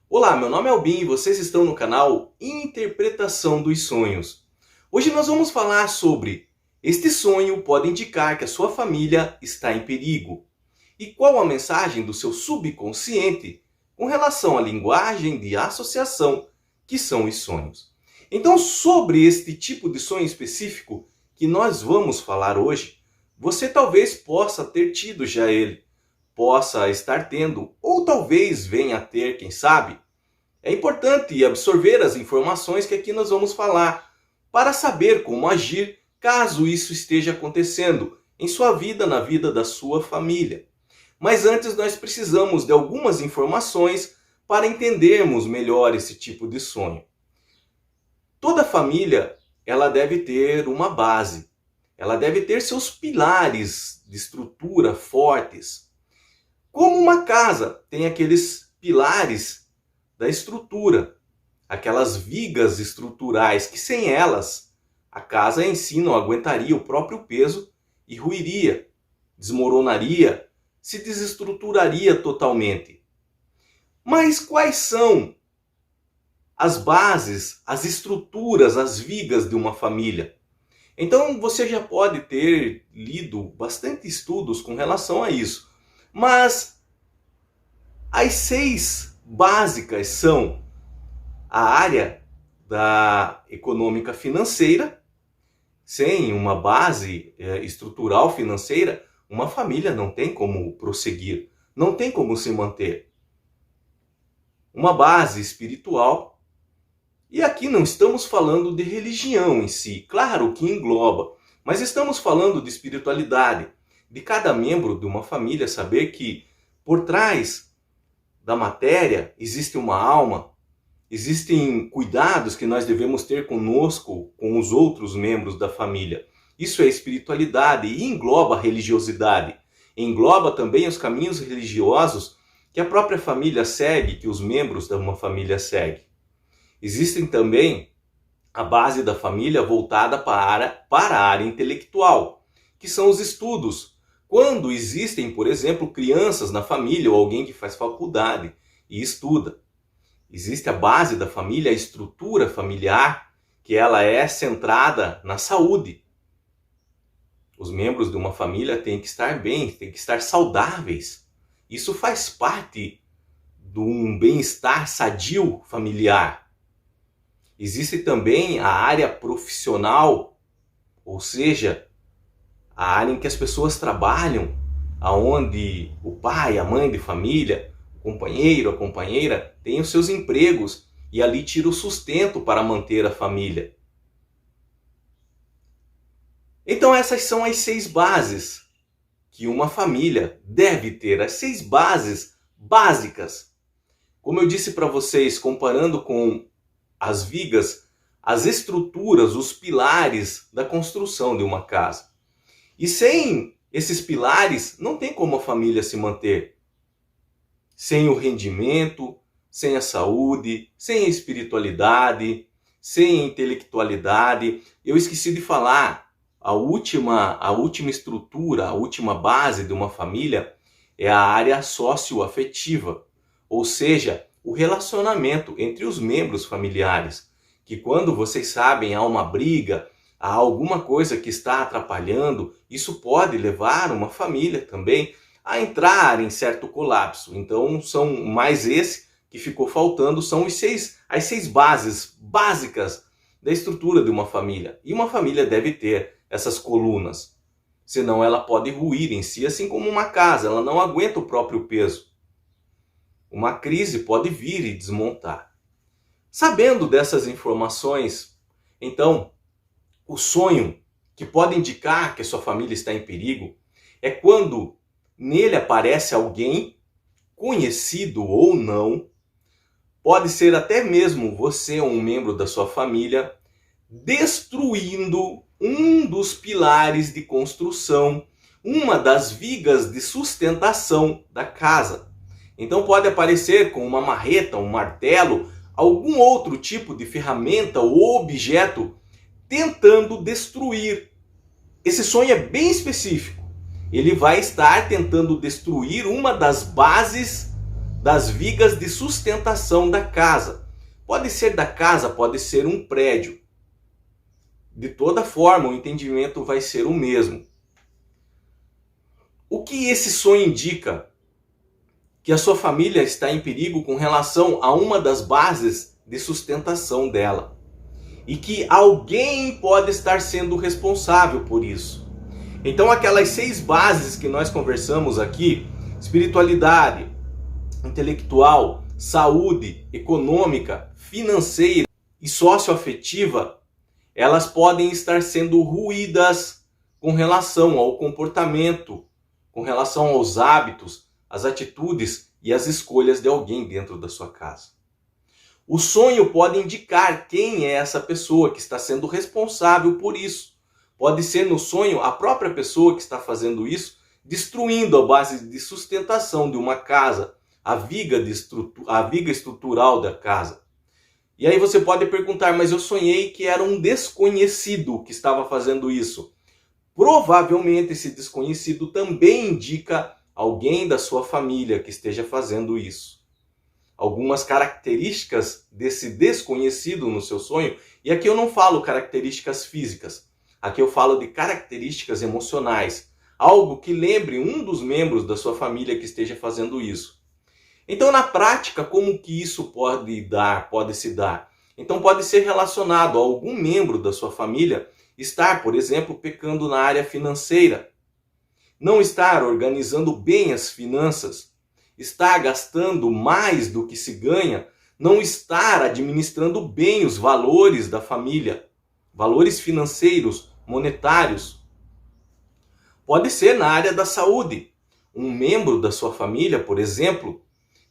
Olá, meu nome é Albin e vocês estão no canal Interpretação dos Sonhos. Hoje nós vamos falar sobre este sonho pode indicar que a sua família está em perigo. E qual a mensagem do seu subconsciente com relação à linguagem de associação que são os sonhos. Então, sobre este tipo de sonho específico que nós vamos falar hoje, você talvez possa ter tido já ele, possa estar tendo, ou talvez venha a ter, quem sabe. É importante absorver as informações que aqui nós vamos falar, para saber como agir caso isso esteja acontecendo em sua vida, na vida da sua família. Mas antes nós precisamos de algumas informações para entendermos melhor esse tipo de sonho. Toda família, ela deve ter uma base. Ela deve ter seus pilares de estrutura fortes. Como uma casa tem aqueles pilares da estrutura, aquelas vigas estruturais que sem elas a casa em si não aguentaria o próprio peso e ruiria, desmoronaria, se desestruturaria totalmente. Mas quais são as bases, as estruturas, as vigas de uma família? Então você já pode ter lido bastante estudos com relação a isso. Mas as 6 básicas são a área da econômica financeira. Sem uma base estrutural financeira, uma família não tem como prosseguir, não tem como se manter. Uma base espiritual. E aqui não estamos falando de religião em si, claro que engloba, mas estamos falando de espiritualidade, de cada membro de uma família saber que por trás da matéria existe uma alma, existem cuidados que nós devemos ter conosco, com os outros membros da família. Isso é espiritualidade e engloba a religiosidade, engloba também os caminhos religiosos que a própria família segue, que os membros de uma família seguem. Existem também a base da família voltada para a área intelectual, que são os estudos. Quando existem, por exemplo, crianças na família ou alguém que faz faculdade e estuda. Existe a base da família, a estrutura familiar, que ela é centrada na saúde. Os membros de uma família têm que estar bem, têm que estar saudáveis. Isso faz parte de um bem-estar sadio familiar. Existe também a área profissional, ou seja, a área em que as pessoas trabalham, aonde o pai, a mãe de família, o companheiro, a companheira, têm os seus empregos e ali tira o sustento para manter a família. Então essas são as 6 bases que uma família deve ter, as 6 bases básicas. Como eu disse para vocês, comparando com as vigas, as estruturas, os pilares da construção de uma casa. E sem esses pilares, não tem como a família se manter. Sem o rendimento, sem a saúde, sem a espiritualidade, sem a intelectualidade. Eu esqueci de falar, a última estrutura, a última base de uma família é a área socioafetiva, ou seja, o relacionamento entre os membros familiares, que quando vocês sabem há uma briga, há alguma coisa que está atrapalhando, isso pode levar uma família também a entrar em certo colapso. Então são mais esse que ficou faltando, são as 6 bases básicas da estrutura de uma família. E uma família deve ter essas colunas, senão ela pode ruir em si, assim como uma casa, ela não aguenta o próprio peso. Uma crise pode vir e desmontar. Sabendo dessas informações, então, o sonho que pode indicar que a sua família está em perigo é quando nele aparece alguém, conhecido ou não, pode ser até mesmo você ou um membro da sua família, destruindo um dos pilares de construção, uma das vigas de sustentação da casa. Então pode aparecer com uma marreta, um martelo, algum outro tipo de ferramenta ou objeto tentando destruir. Esse sonho é bem específico. Ele vai estar tentando destruir uma das bases das vigas de sustentação da casa. Pode ser da casa, pode ser um prédio. De toda forma, o entendimento vai ser o mesmo. O que esse sonho indica? Que a sua família está em perigo com relação a uma das bases de sustentação dela. E que alguém pode estar sendo responsável por isso. Então aquelas 6 bases que nós conversamos aqui, espiritualidade, intelectual, saúde, econômica, financeira e socioafetiva, elas podem estar sendo ruídas com relação ao comportamento, com relação aos hábitos, às atitudes e às escolhas de alguém dentro da sua casa. O sonho pode indicar quem é essa pessoa que está sendo responsável por isso. Pode ser no sonho a própria pessoa que está fazendo isso, destruindo a base de sustentação de uma casa, a viga estrutural da casa. E aí você pode perguntar, mas eu sonhei que era um desconhecido que estava fazendo isso. Provavelmente esse desconhecido também indica alguém da sua família que esteja fazendo isso. Algumas características desse desconhecido no seu sonho, e aqui eu não falo características físicas, aqui eu falo de características emocionais, algo que lembre um dos membros da sua família que esteja fazendo isso. Então, na prática, como que isso pode se dar? Então, pode ser relacionado a algum membro da sua família estar, por exemplo, pecando na área financeira, não estar organizando bem as finanças, estar gastando mais do que se ganha, não estar administrando bem os valores da família, valores financeiros, monetários. Pode ser na área da saúde. Um membro da sua família, por exemplo,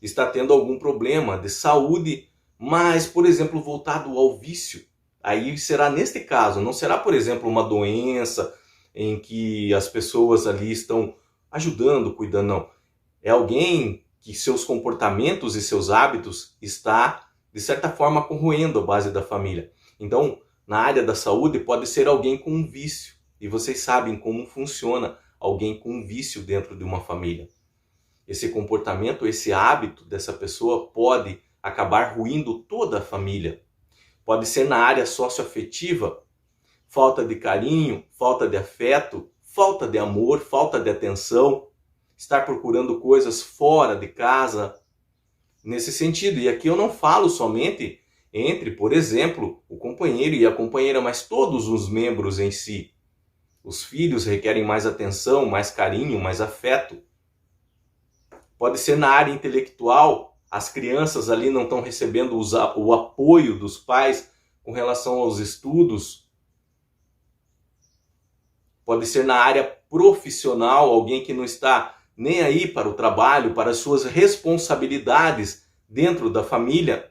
está tendo algum problema de saúde, mas, por exemplo, voltado ao vício. Aí será neste caso, não será, por exemplo, uma doença em que as pessoas ali estão ajudando, cuidando, não. É alguém que seus comportamentos e seus hábitos está, de certa forma, corroendo a base da família. Então, na área da saúde, pode ser alguém com um vício. E vocês sabem como funciona alguém com um vício dentro de uma família. Esse comportamento, esse hábito dessa pessoa pode acabar ruindo toda a família. Pode ser na área socioafetiva, falta de carinho, falta de afeto, falta de amor, falta de atenção, estar procurando coisas fora de casa, nesse sentido. E aqui eu não falo somente entre, por exemplo, o companheiro e a companheira, mas todos os membros em si. Os filhos requerem mais atenção, mais carinho, mais afeto. Pode ser na área intelectual, as crianças ali não estão recebendo o apoio dos pais com relação aos estudos. Pode ser na área profissional, alguém que não está nem aí para o trabalho, para as suas responsabilidades dentro da família.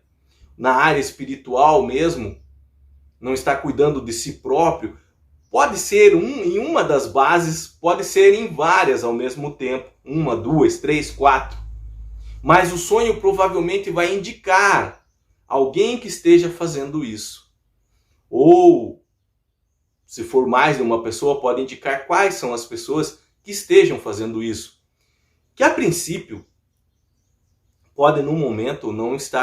Na área espiritual mesmo, não está cuidando de si próprio. Pode ser em uma das bases, pode ser em várias ao mesmo tempo. 1, 2, 3, 4. Mas o sonho provavelmente vai indicar alguém que esteja fazendo isso. Ou, se for mais de uma pessoa, pode indicar quais são as pessoas que estejam fazendo isso. Que a princípio, pode no momento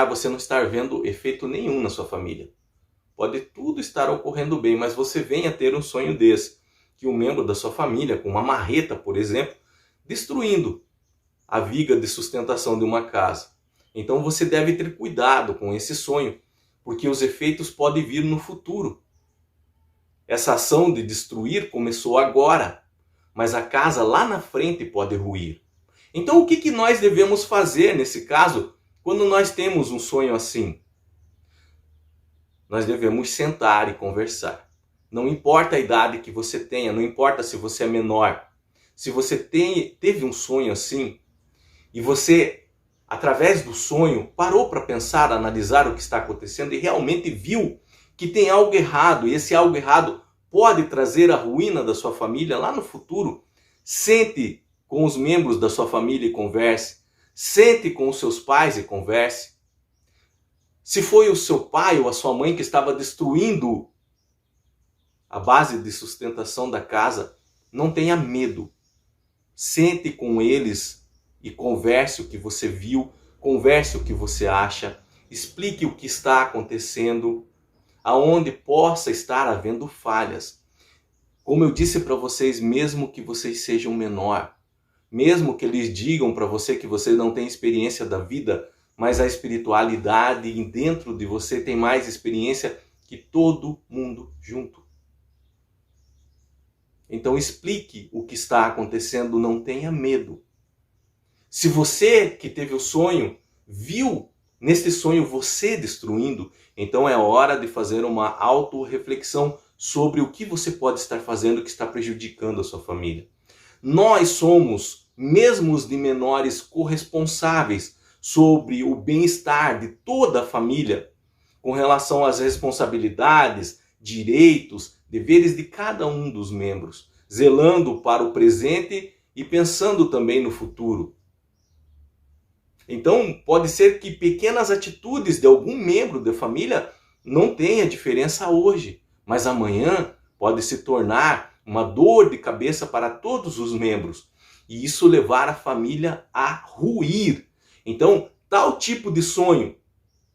você não estar vendo efeito nenhum na sua família. Pode tudo estar ocorrendo bem, mas você venha a ter um sonho desse. Que um membro da sua família, com uma marreta, por exemplo, destruindo a viga de sustentação de uma casa. Então você deve ter cuidado com esse sonho, porque os efeitos podem vir no futuro. Essa ação de destruir começou agora, mas a casa lá na frente pode ruir. Então o que nós devemos fazer nesse caso, quando nós temos um sonho assim? Nós devemos sentar e conversar. Não importa a idade que você tenha, não importa se você é menor. Se você teve um sonho assim, e você, através do sonho, parou para pensar, analisar o que está acontecendo e realmente viu que tem algo errado, e esse algo errado pode trazer a ruína da sua família lá no futuro, sente com os membros da sua família e converse. Sente com os seus pais e converse. Se foi o seu pai ou a sua mãe que estava destruindo a base de sustentação da casa, não tenha medo. Sente com eles e converse o que você viu, converse o que você acha, explique o que está acontecendo, aonde possa estar havendo falhas. Como eu disse para vocês, mesmo que vocês sejam menor, mesmo que eles digam para você que você não tem experiência da vida, mas a espiritualidade dentro de você tem mais experiência que todo mundo junto. Então explique o que está acontecendo, não tenha medo. Se você que teve o sonho, viu neste sonho você destruindo, então é hora de fazer uma autorreflexão sobre o que você pode estar fazendo que está prejudicando a sua família. Nós somos, mesmo os de menores, corresponsáveis sobre o bem-estar de toda a família com relação às responsabilidades, direitos, deveres de cada um dos membros, zelando para o presente e pensando também no futuro. Então, pode ser que pequenas atitudes de algum membro da família não tenha diferença hoje, mas amanhã pode se tornar uma dor de cabeça para todos os membros e isso levar a família a ruir. Então, tal tipo de sonho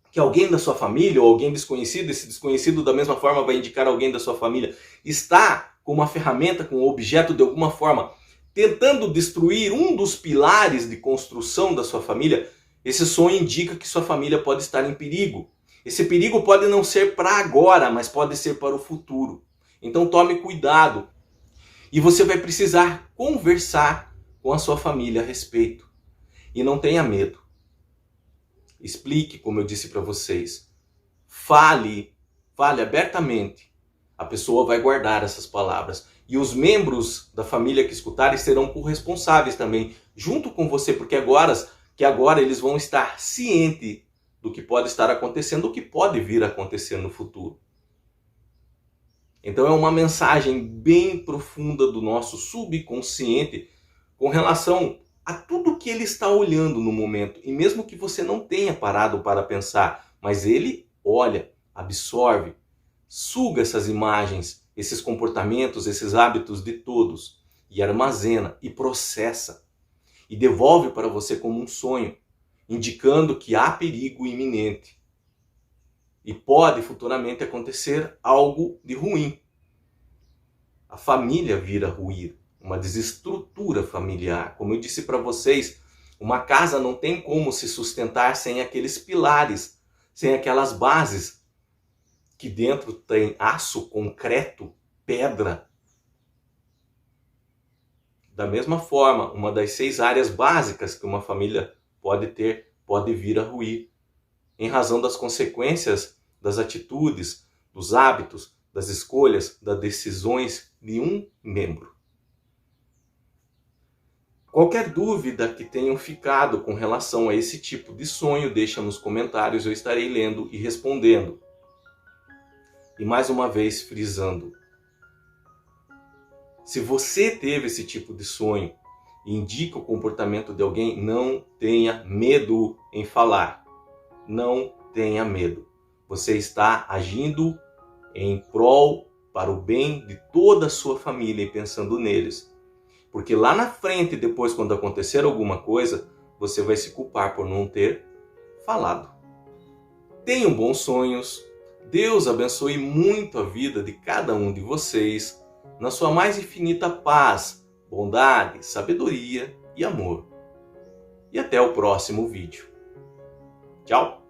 que alguém da sua família ou alguém desconhecido, esse desconhecido da mesma forma vai indicar alguém da sua família, está com uma ferramenta, com um objeto de alguma forma, tentando destruir um dos pilares de construção da sua família, esse sonho indica que sua família pode estar em perigo. Esse perigo pode não ser para agora, mas pode ser para o futuro. Então tome cuidado. E você vai precisar conversar com a sua família a respeito. E não tenha medo. Explique, como eu disse para vocês. Fale abertamente. A pessoa vai guardar essas palavras. E os membros da família que escutarem serão corresponsáveis também, junto com você, porque agora eles vão estar cientes do que pode estar acontecendo, do que pode vir a acontecer no futuro. Então é uma mensagem bem profunda do nosso subconsciente com relação a tudo que ele está olhando no momento. E mesmo que você não tenha parado para pensar, mas ele olha, absorve, suga essas imagens, esses comportamentos, esses hábitos de todos e armazena e processa e devolve para você como um sonho, indicando que há perigo iminente e pode futuramente acontecer algo de ruim. A família vir a ruir, uma desestrutura familiar. Como eu disse para vocês, uma casa não tem como se sustentar sem aqueles pilares, sem aquelas bases que dentro tem aço, concreto, pedra. Da mesma forma, uma das 6 áreas básicas que uma família pode ter, pode vir a ruir, em razão das consequências das atitudes, dos hábitos, das escolhas, das decisões de um membro. Qualquer dúvida que tenham ficado com relação a esse tipo de sonho, deixa nos comentários, eu estarei lendo e respondendo. E mais uma vez frisando, se você teve esse tipo de sonho e indica o comportamento de alguém, não tenha medo em falar. Não tenha medo. Você está agindo em prol para o bem de toda a sua família e pensando neles. Porque lá na frente, depois quando acontecer alguma coisa, você vai se culpar por não ter falado. Tenham bons sonhos. Deus abençoe muito a vida de cada um de vocês, na sua mais infinita paz, bondade, sabedoria e amor. E até o próximo vídeo. Tchau!